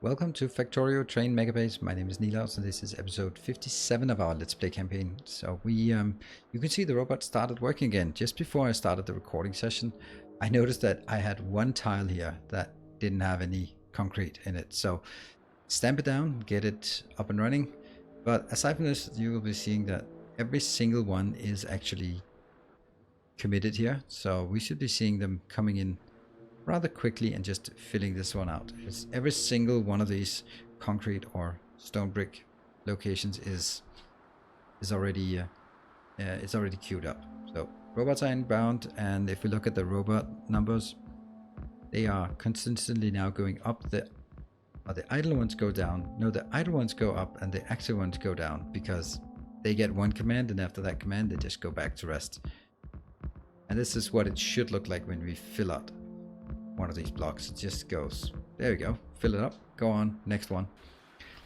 Welcome to Factorio Train Megabase. My name is Nilaus and this is episode 57 of our Let's Play campaign. So you can see the robot started working again. Just before I started the recording session, I noticed that I had one tile here that didn't have any concrete in it. So stamp it down, get it up and running. But aside from this, you will be seeing that every single one is actually committed here. So we should be seeing them coming in rather quickly and just filling this one out. It's every single one of these concrete or stone brick locations is already it's already queued up. So robots are inbound, and if we look at the robot numbers, they are consistently now going up. The idle ones go down. No, the idle ones go up and the active ones go down because they get one command, and after that command they just go back to rest. And this is what it should look like when we fill out one of these blocks. It just goes, there we go, fill it up, go on, next one.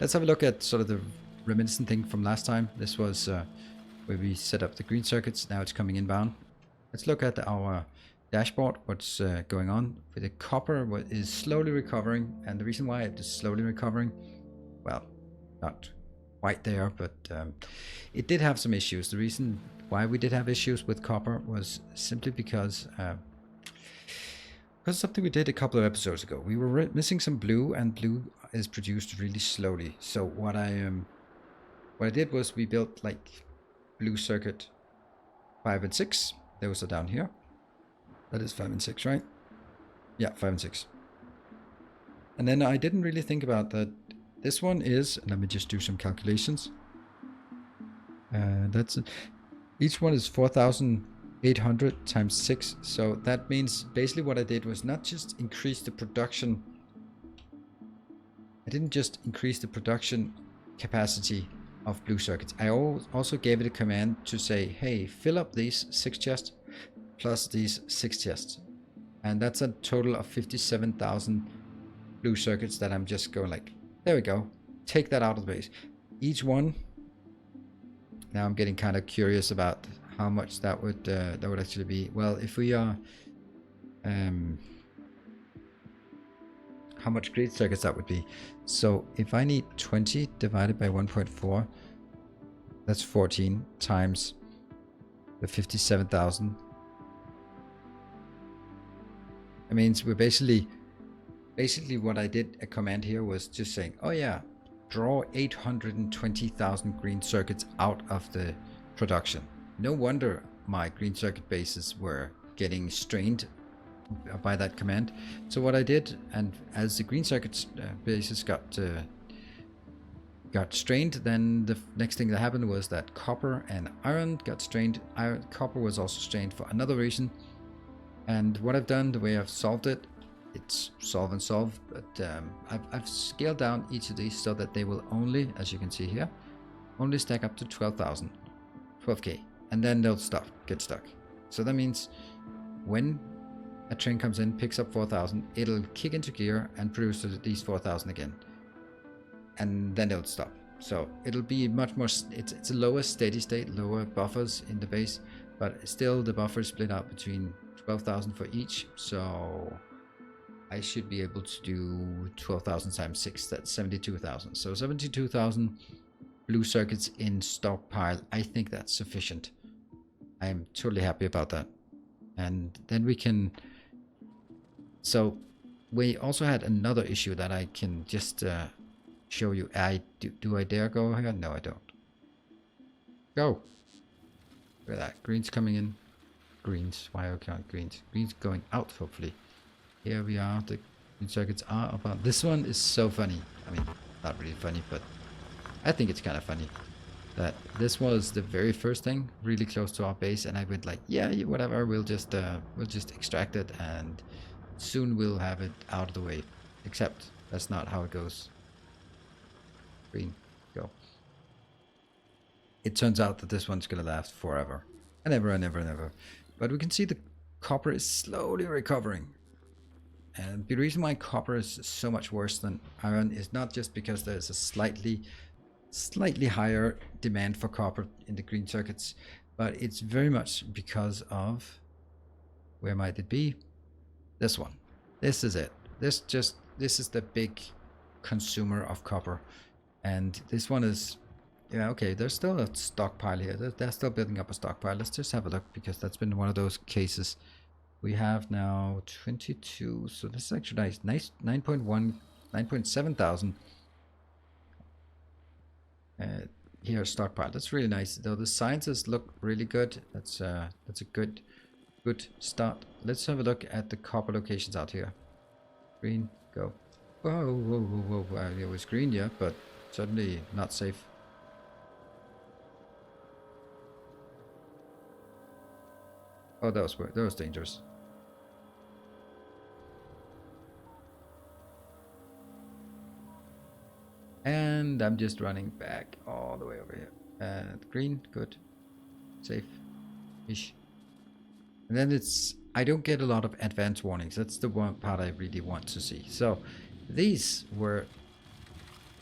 Let's have a look at sort of the reminiscent thing from last time. This was where we set up the green circuits. Now it's coming inbound. Let's look at our dashboard, what's going on with the copper. What is slowly recovering, and the reason why it is slowly recovering, well, not quite there, but it did have some issues. The reason why we did have issues with copper was simply because something we did a couple of episodes ago. We were missing some blue, and blue is produced really slowly. So what I did was we built like blue circuit 5 and 6. Those are down here. That is 5 and 6, right? Yeah, 5 and 6. And then I didn't really think about that. This one is, let me just do some calculations. Each one is 4,800 times 6. So that means basically what I did was not just increase the production. I didn't just increase the production capacity of blue circuits. I also gave it a command to say, hey, fill up these 6 chests plus these 6 chests. And that's a total of 57,000 blue circuits that I'm just going like, there we go. Take that out of the base. Each one. Now I'm getting kind of curious about how much that would actually be. Well, if we are how much grid circuits that would be. So if I need 20 divided by 1.4, that's 14 times the 57,000. It means we're basically what I did a command here was just saying, oh yeah, draw 820,000 green circuits out of the production. No wonder my green circuit bases were getting strained by that command. So what I did, and as the green circuit bases got strained, then the next thing that happened was that copper and iron got strained. Copper was also strained for another reason. And what I've done, the way I've solved it, it's solve and solve, but I've scaled down each of these so that they will only, as you can see here, only stack up to 12K. And then they'll get stuck. So that means when a train comes in, picks up 4,000, it'll kick into gear and produce these 4,000 again. And then it'll stop. So it'll be much more, it's a lower steady state, lower buffers in the base, but still the buffer is split out between 12,000 for each. So I should be able to do 12,000 times 6, that's 72,000. So 72,000 blue circuits in stockpile. I think that's sufficient. I am totally happy about that. And then we can, so we also had another issue that I can just show you. Do I dare go here? No, I don't. Go. Look at that. Greens coming in. Greens. Why can't greens? Greens going out, hopefully. Here we are. The green circuits are about. This one is so funny. I mean, not really funny, but I think it's kind of funny that this was the very first thing really close to our base, and I went like, yeah, whatever, we'll just extract it and soon we'll have it out of the way. Except that's not how it goes. Green, go. It turns out that this one's gonna last forever and ever and ever and ever. But we can see the copper is slowly recovering. And the reason why copper is so much worse than iron is not just because there's a slightly higher demand for copper in the green circuits, but it's very much because of, where might it be? This one. This is it. This is the big consumer of copper. And this one is, yeah, okay, there's still a stockpile here. They're still building up a stockpile. Let's just have a look, because that's been one of those cases. We have now 22, so this is actually nice, 9.1, 9.7 thousand. Here, stockpile. That's really nice. Though the sciences look really good. That's a good start. Let's have a look at the copper locations out here. Green, go. Whoa, whoa, whoa, whoa. It was green, yeah, but certainly not safe. Oh, that was dangerous. And I'm just running back all the way over here. Green, good. Safe-ish. And then I don't get a lot of advance warnings. That's the one part I really want to see. So these were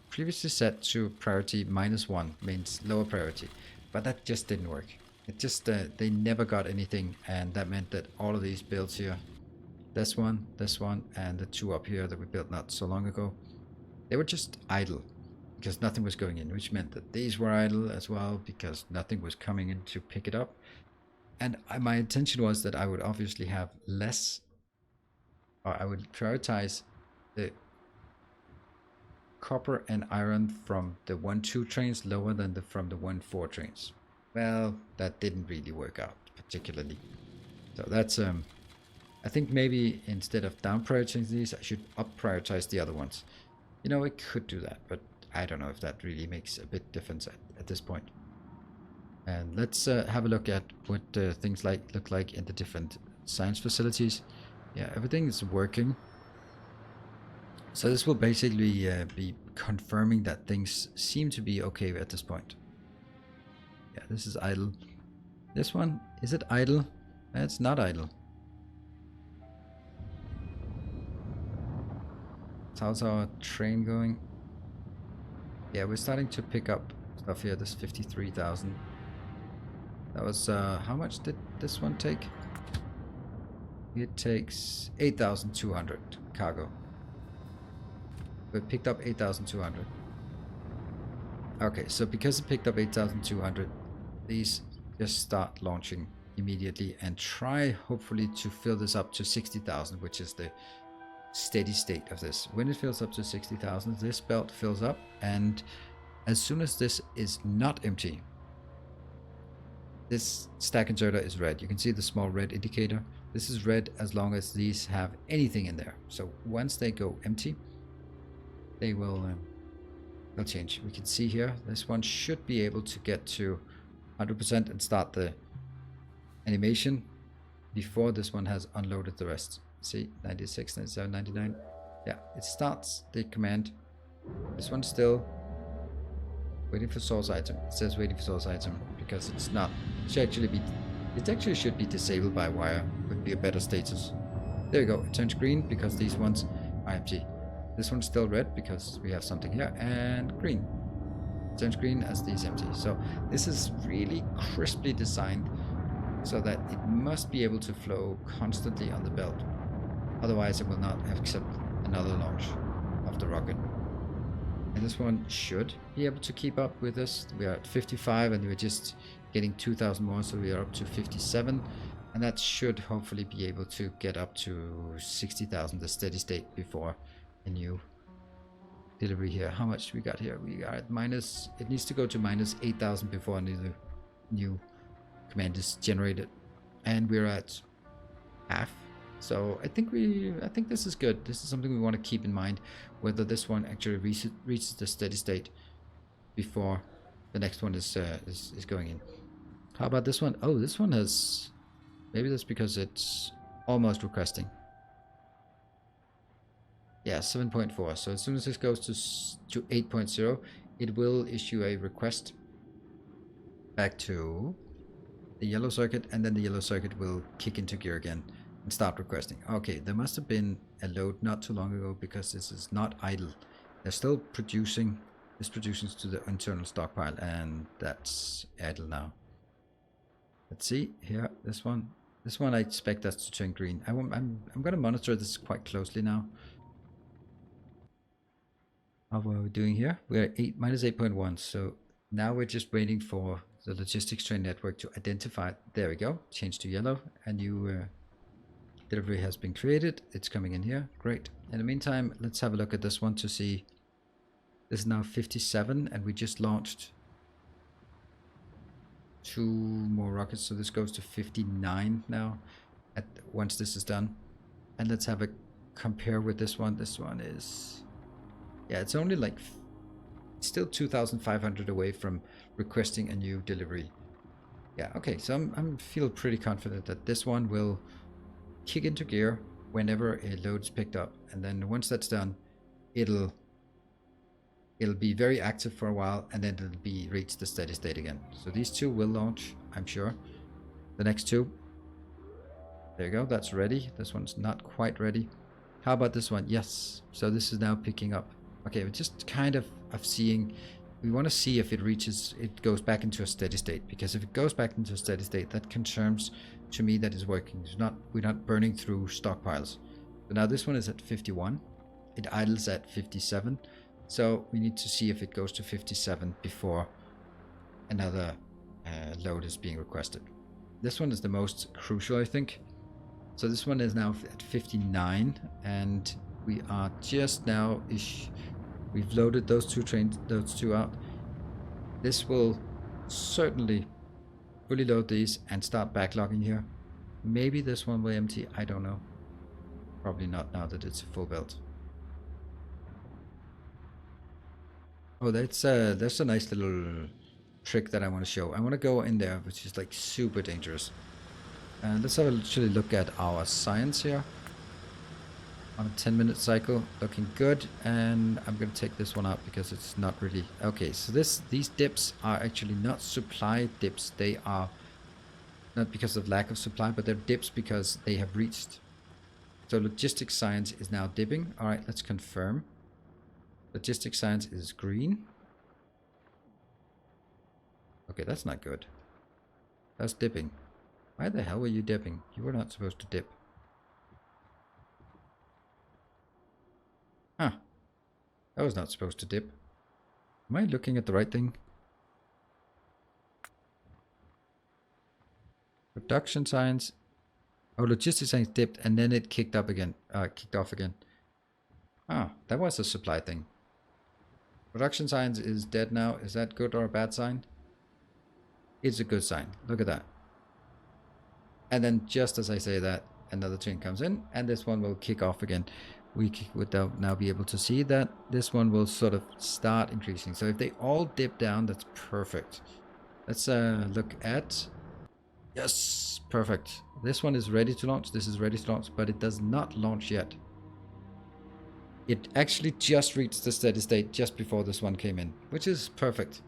previously set to priority -1, means lower priority. But that just didn't work. It just, they never got anything. And that meant that all of these builds here, this one, and the two up here that we built not so long ago, they were just idle because nothing was going in, which meant that these were idle as well because nothing was coming in to pick it up. And my intention was that I would obviously have less, or I would prioritize the copper and iron from the 1-2 trains lower than from the 1-4 trains. Well, that didn't really work out particularly. So that's, I think maybe instead of down prioritizing these, I should up prioritize the other ones. You know, I could do that, but I don't know if that really makes a bit difference at this point. And let's have a look at what things look like in the different science facilities. Yeah, everything is working. So this will basically be confirming that things seem to be okay at this point. Yeah, this is idle. This one, is it idle? It's not idle. How's our train going? Yeah, we're starting to pick up stuff here. This 53,000. That was, how much did this one take? It takes 8,200 cargo. We picked up 8,200. Okay, so because it picked up 8,200, these just start launching immediately and try hopefully to fill this up to 60,000, which is the steady state of this. When it fills up to 60,000, this belt fills up, and as soon as this is not empty, this stack inserter is red. You can see the small red indicator. This is red as long as these have anything in there. So once they go empty, they will they'll change. We can see here this one should be able to get to 100% and start the animation before this one has unloaded the rest. See, 96, 97, 99. Yeah, it starts the command. This one's still waiting for source item. It says waiting for source item because it's not. It actually should be disabled by wire. Would be a better status. There you go. It turns green because these ones are empty. This one's still red because we have something here, and green. It turns green as these empty. So this is really crisply designed so that it must be able to flow constantly on the belt. Otherwise, it will not accept another launch of the rocket. And this one should be able to keep up with this. We are at 55 and we're just getting 2,000 more, so we are up to 57. And that should hopefully be able to get up to 60,000, the steady state, before a new delivery here. How much we got here? We are at minus, it needs to go to minus 8,000 before a new command is generated. And we're at half. So I think this is good. This is something we want to keep in mind, whether this one actually reaches the steady state before the next one is going in. How about this one? Oh, this one has, maybe that's because it's almost requesting. Yeah, 7.4. So as soon as this goes to 8.0, it will issue a request back to the yellow circuit, and then the yellow circuit will kick into gear again and start requesting. Okay, there must have been a load not too long ago because this is not idle. They're still producing. This produces to the internal stockpile, and that's idle now. Let's see here. This one I expect us to turn green. I'm going to monitor this quite closely now. How are we doing here? We're at minus 8.1. So now we're just waiting for the Logistics Train Network to identify. There we go. Change to yellow. A new delivery has been created. It's coming in here. Great. In the meantime, let's have a look at this one to see. This is now 57, and we just launched 2 more rockets. So this goes to 59 now once this is done. And let's have a compare with this one. This one is, yeah, it's only like still 2,500 away from requesting a new delivery. Yeah, okay, so I'm feel pretty confident that this one will kick into gear whenever a load's picked up, and then once that's done, it'll be very active for a while, and then it'll be reach the steady state again. So these 2 will launch, I'm sure. The next 2, there you go, that's ready. This one's not quite ready. How about this one? Yes, so this is now picking up. Okay, we're just kind of seeing, we want to see if it goes back into a steady state, because if it goes back into a steady state, that confirms to me that it's working. We're not burning through stockpiles. So now this one is at 51. It idles at 57. So we need to see if it goes to 57 before another load is being requested. This one is the most crucial, I think. So this one is now at 59, and we are just now we've loaded those 2 out. This will certainly fully load these and start backlogging here. Maybe this one will empty, I don't know. Probably not now that it's a full build. Oh, there's a nice little trick that I want to show. I want to go in there, which is like super dangerous. Let's have actually look at our science here. On a 10-minute cycle, looking good, and I'm going to take this one out because it's not really okay. So these dips are actually not supply dips. They are not because of lack of supply, but they're dips because they have reached. So logistics science is now dipping. All right, let's confirm. Logistics science is green. Okay, that's not good. That's dipping. Why the hell were you dipping? You were not supposed to dip. Huh. That was not supposed to dip. Am I looking at the right thing? Production science. Oh, logistics science dipped and then it kicked off again. Ah, that was a supply thing. Production science is dead now. Is that good or a bad sign? It's a good sign. Look at that. And then just as I say that, another train comes in and this one will kick off again. We would now be able to see that this one will sort of start increasing. So if they all dip down, that's perfect. Let's look at... Yes, perfect. This one is ready to launch. This is ready to launch, but it does not launch yet. It actually just reached the steady state just before this one came in, which is perfect.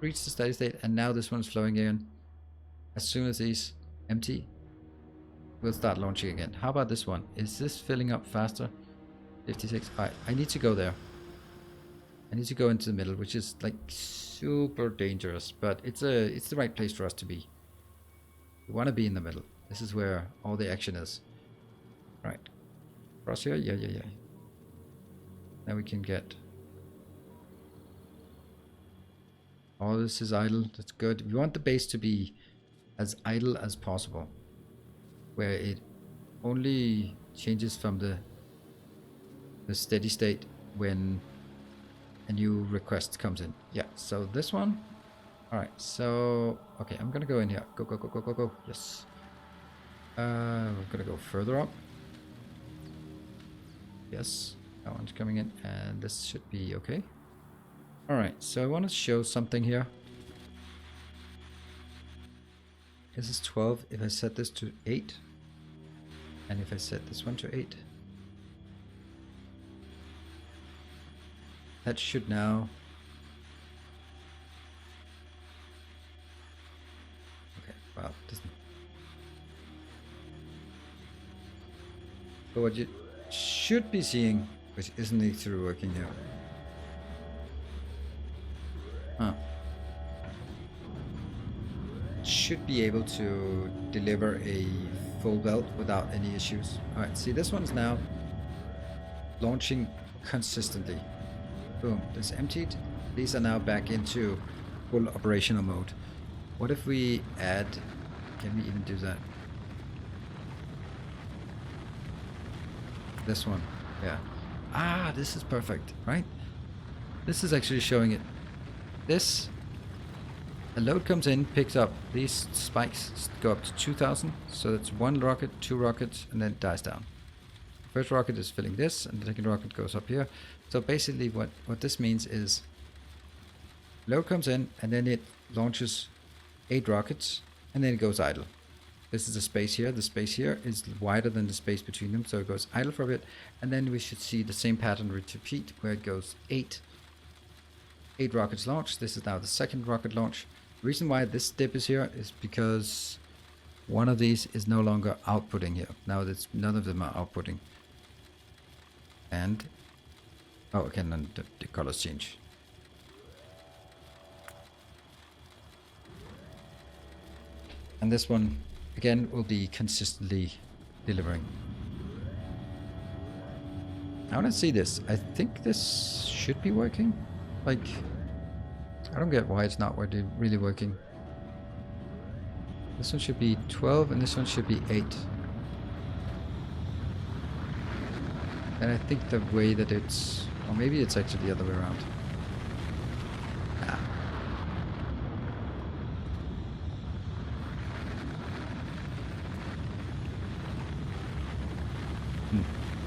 Reached the steady state, and now this one's flowing in. As soon as these empty, we'll start launching again. How about this one? Is this filling up faster? 56. Alright, I need to go there. I need to go into the middle, which is like super dangerous, but it's the right place for us to be. We want to be in the middle. This is where all the action is. Right. Cross here? Yeah. Now we can get... All this is idle. That's good. We want the base to be as idle as possible, where it only changes from the steady state when a new request comes in. Yeah, so this one. Alright, so... Okay, I'm gonna go in here. Go. Yes. We're gonna go further up. Yes, that one's coming in, and this should be okay. Alright, so I want to show something here. This is 12. If I set this to 8, and if I set this one to 8, that should now... Okay, well, it doesn't... So what you should be seeing, which isn't actually working here. Huh. Should be able to deliver a full belt without any issues. Alright, see, this one's now launching consistently. Boom, this emptied. These are now back into full operational mode. What if we add, can we even do that? This one, yeah. Ah, this is perfect, right? This is actually showing it. This, a load comes in, picks up these spikes, go up to 2000. So that's one rocket, two rockets, and then it dies down. First rocket is filling this, and the second rocket goes up here. So basically what this means is load comes in, and then it launches 8 rockets, and then it goes idle. This is the space here. The space here is wider than the space between them, so it goes idle for a bit, and then we should see the same pattern repeat, where it goes 8 rockets launched. This is now the second rocket launch. The reason why this dip is here is because one of these is no longer outputting here. Now that's none of them are outputting. And oh, again, then the colors change. And this one again will be consistently delivering. I want to see this. I think this should be working. Like, I don't get why it's not really working. This one should be 12 and this one should be 8. And I think the way that it's, or maybe it's actually the other way around.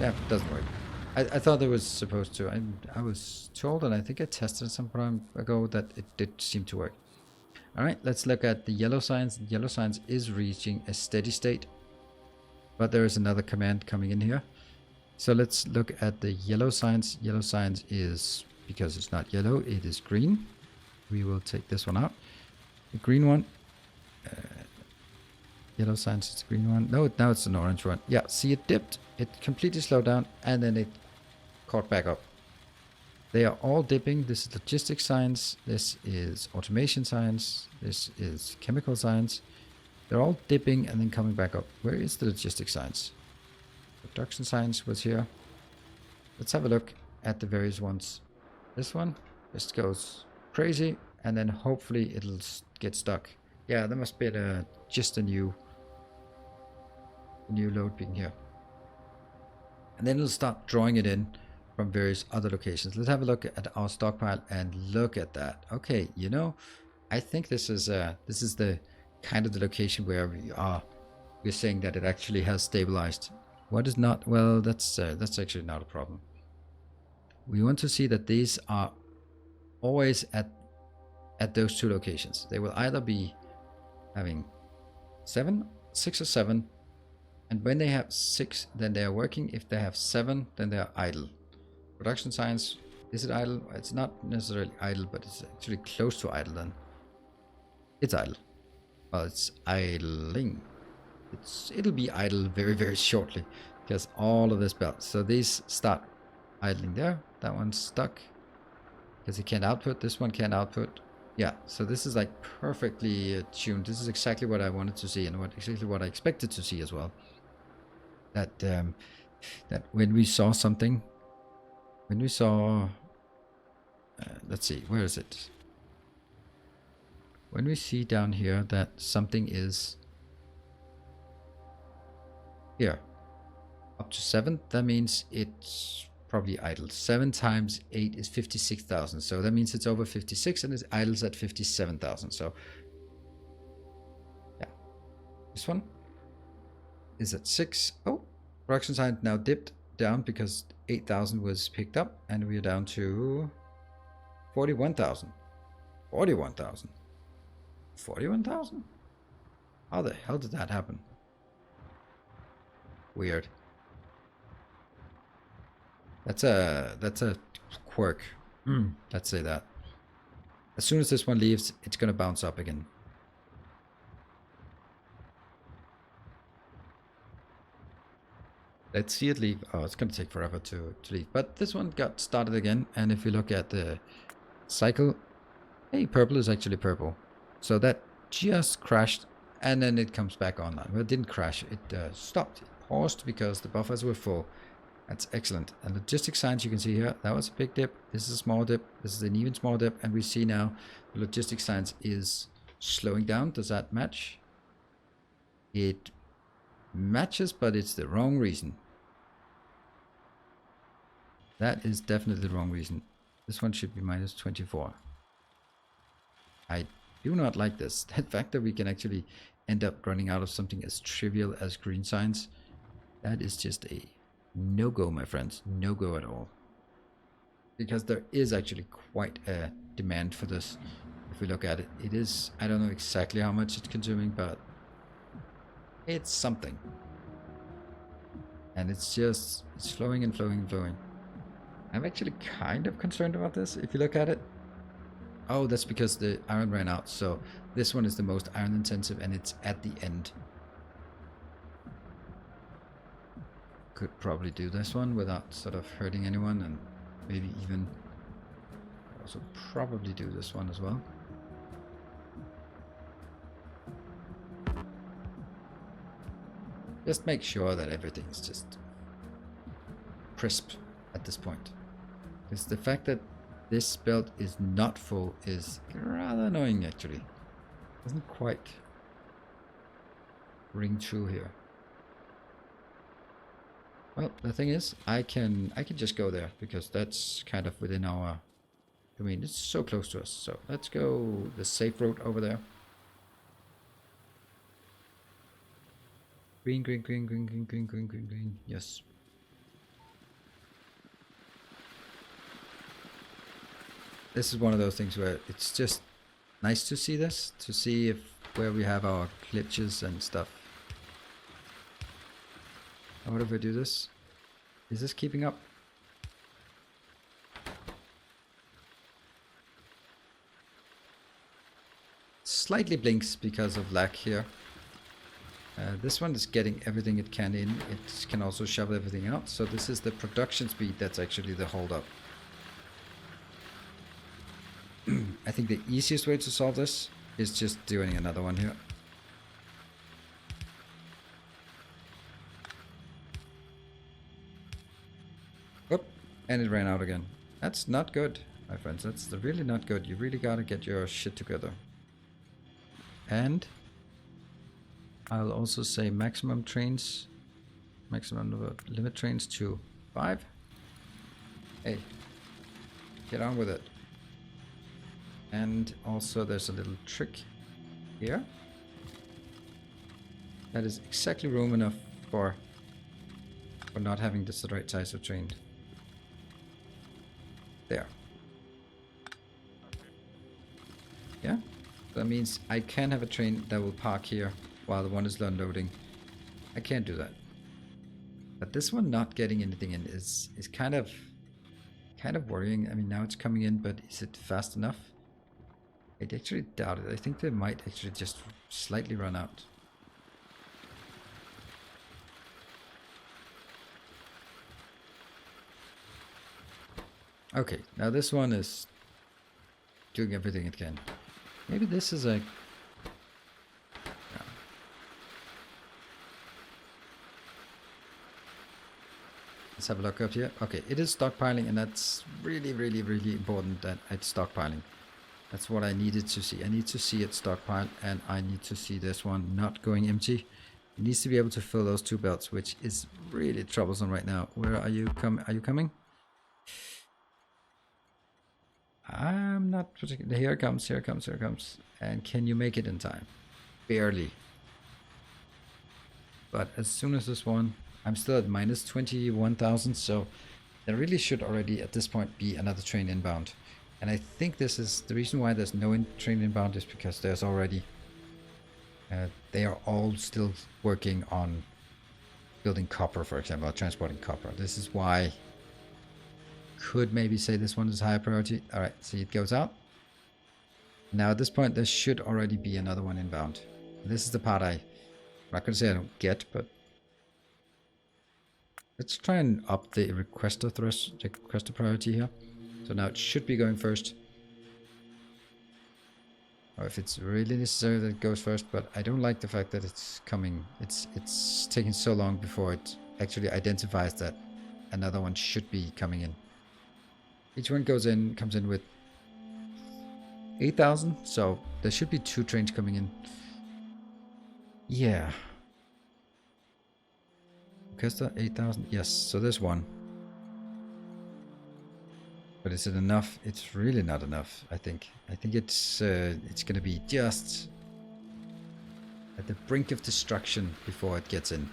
Yeah, it doesn't work. I thought it was supposed to. I was told, and I think I tested some time ago, that it did seem to work. Alright, let's look at the yellow signs. The yellow signs is reaching a steady state. But there is another command coming in here. So let's look at the yellow signs. Yellow signs is, because it's not yellow, it is green. We will take this one out. The green one. Yellow signs, it's the green one. No, now it's an orange one. Yeah, see, it dipped. It completely slowed down, and then it caught back up. They are all dipping. This is logistics science. This is automation science. This is chemical science. They're all dipping and then coming back up. Where is the logistics science? Production science was here. Let's have a look at the various ones. This one just goes crazy, and then hopefully it'll get stuck. Yeah, there must be just a new load being here. And then it'll start drawing it in from various other locations. Let's have a look at our stockpile and look at that. Okay, you know, I think this is the kind of the location where we're saying that it actually has stabilized. What is not? Well, that's actually not a problem. We want to see that these are always at those two locations. They will either be having 6 or 7. And when they have 6, then they are working. If they have 7, then they are idle. Production science, is it idle? It's not necessarily idle, but it's actually close to idle then. It's idle. Well, it's idling. It'll be idle very, very shortly, because all of this belt. So these start idling there. That one's stuck because it can't output. This one can't output. Yeah, so this is like perfectly tuned. This is exactly what I wanted to see, and exactly what I expected to see as well. That when we saw something, let's see, where is it? When we see down here that something is here, up to 7, that means it's probably idle. 7 times 8 is 56,000. So that means it's over 56 and it idles at 57,000. So yeah, this one is at 6. Oh, production side now dipped down because 8,000 was picked up, and we are down to 41,000. 41,000. 41,000? How the hell did that happen? Weird. That's a quirk. Let's say that. As soon as this one leaves, it's gonna bounce up again. Let's see it leave. Oh, it's gonna take forever to leave. But this one got started again, and if you look at the cycle, hey, purple is actually purple. So that just crashed, and then it comes back online. Well, it didn't crash. It stopped. It paused because the buffers were full. That's excellent. And logistic signs you can see here, that was a big dip. This is a small dip. This is an even smaller dip. And we see now the logistic signs is slowing down. Does that match? It matches, but it's the wrong reason. That is definitely the wrong reason. This one should be minus 24. I do not like this. The fact that we can actually end up running out of something as trivial as green signs, that is just a no-go, my friends. No-go at all. Because there is actually quite a demand for this. If we look at it, it is, I don't know exactly how much it's consuming, but it's something. And it's just, it's flowing and flowing and flowing. I'm actually kind of concerned about this, if you look at it. Oh, that's because the iron ran out. So this one is the most iron intensive and it's at the end. Could probably do this one without sort of hurting anyone, and maybe even also probably do this one as well. Just make sure that everything's just crisp at this point. Because the fact that this belt is not full is rather annoying actually. Doesn't quite ring true here. Well, the thing is, I can just go there because that's kind of within our domain. It's so close to us. So let's go the safe road over there. Green, green, green, green, green, green, green, green, green. Yes. This is one of those things where it's just nice to see this, to see if where we have our glitches and stuff. And what if I do this? Is this keeping up? Slightly blinks because of lag here. This one is getting everything it can in. It can also shove everything out. So this is the production speed that's actually the holdup. I think the easiest way to solve this is just doing another one here. Oop, and it ran out again. That's not good, my friends. That's really not good. You really gotta get your shit together. And I'll also say maximum trains, maximum limit trains to 5. Hey, get on with it. And also there's a little trick here. That is exactly room enough for not having this the right size of train. There. Yeah, that means I can have a train that will park here while the one is unloading. I can't do that. But this one not getting anything in is kind of worrying. I mean, now it's coming in, but is it fast enough? I actually doubt it. I think they might actually just slightly run out. Okay, now this one is doing everything it can. Maybe this is a... No. Let's have a look up here. Okay, it is stockpiling, and that's really, really, really important that it's stockpiling. That's what I needed to see. I need to see it stockpile, and I need to see this one not going empty. It needs to be able to fill those 2 belts, which is really troublesome right now. Where are you Are you coming? I'm not particularly. Here it comes, here it comes, here it comes. And can you make it in time? Barely. But as soon as this one, I'm still at minus 21,000, so there really should already at this point be another train inbound. And I think this is the reason why there's no train inbound is because there's already, they are all still working on building copper, for example, or transporting copper. This is why could maybe say this one is higher priority. All right, see, it goes out. Now at this point, there should already be another one inbound. This is the part I'm not going to say I don't get, but let's try and up the requester priority here. So now it should be going first. Or if it's really necessary that it goes first, but I don't like the fact that it's coming. It's taking so long before it actually identifies that another one should be coming in. Each one comes in with 8,000, so there should be 2 trains coming in. Yeah. Orchestra, 8,000. Yes, so there's one. But is it enough? It's really not enough, I think. I think it's going to be just at the brink of destruction before it gets in.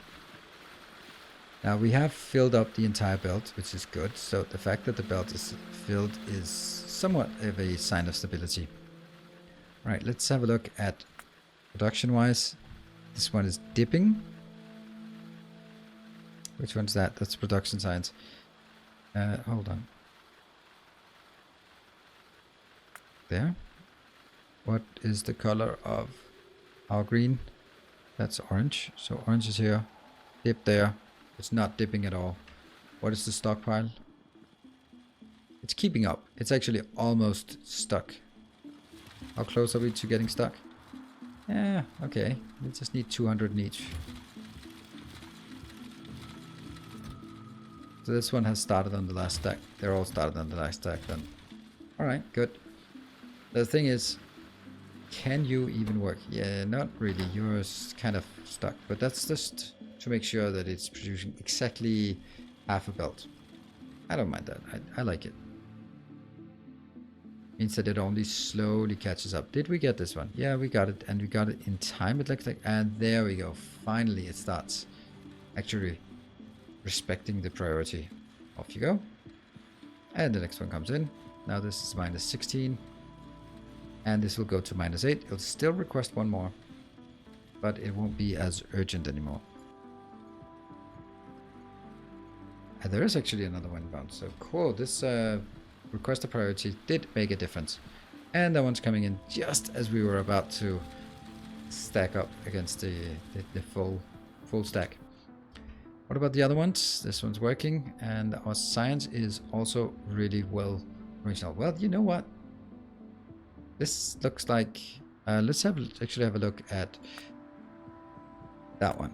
Now we have filled up the entire belt, which is good. So the fact that the belt is filled is somewhat of a sign of stability. All right, let's have a look at production-wise. This one is dipping. Which one's that? That's production science. Hold on. There. What is the color of our green? That's orange. So orange is here. Dip there. It's not dipping at all. What is the stockpile? It's keeping up. It's actually almost stuck. How close are we to getting stuck? Yeah, okay. We just need 200 in each. So this one has started on the last stack. They're all started on the last stack then. Alright, good. The thing is, can you even work? Yeah, not really. You're kind of stuck. But that's just to make sure that it's producing exactly half a belt. I don't mind that. I like it. Means that it only slowly catches up. Did we get this one? Yeah, we got it. And we got it in time, it looks like. And there we go. Finally, it starts actually respecting the priority. Off you go. And the next one comes in. Now this is minus 16. And this will go to minus 8. It'll still request one more. But it won't be as urgent anymore. And there is actually another one inbound. So cool. This request a priority did make a difference. And that one's coming in just as we were about to stack up against the full stack. What about the other ones? This one's working. And our science is also really well original. Well, you know what? This looks like... let's actually have a look at that one.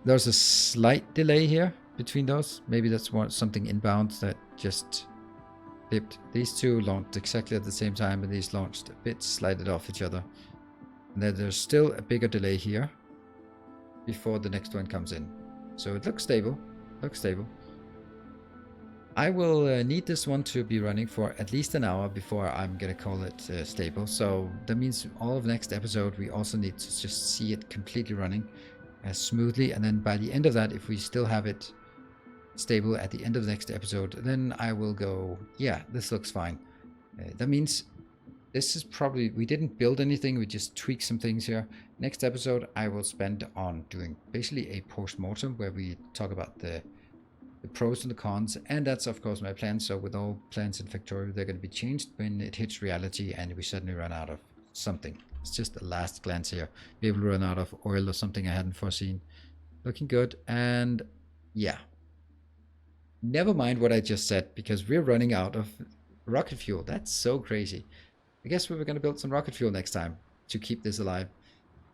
There's a slight delay here between those. Maybe that's something inbound that just flipped. These two launched exactly at the same time, and these launched a bit slided off each other. And then there's still a bigger delay here before the next one comes in. So it looks stable. Looks stable. I will need this one to be running for at least an hour before I'm gonna call it stable. So that means all of next episode we also need to just see it completely running smoothly, and then by the end of that, if we still have it stable at the end of the next episode, then I will go, yeah, this looks fine. That means this is probably, we didn't build anything, we just tweaked some things here. Next episode I will spend on doing basically a post-mortem where we talk about the pros and the cons, and that's of course my plan. So with all plans in Factorio, they're going to be changed when it hits reality and we suddenly run out of something. It's just a last glance here. Be able to run out of oil or something I hadn't foreseen. Looking good. And yeah, never mind what I just said, because we're running out of rocket fuel. That's so crazy. I guess we were going to build some rocket fuel next time to keep this alive.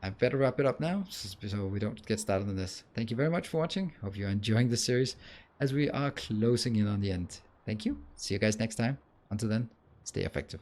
I better wrap it up now so we don't get started on this. Thank you very much for watching. Hope you're enjoying this series as we are closing in on the end. Thank you. See you guys next time. Until then, stay effective.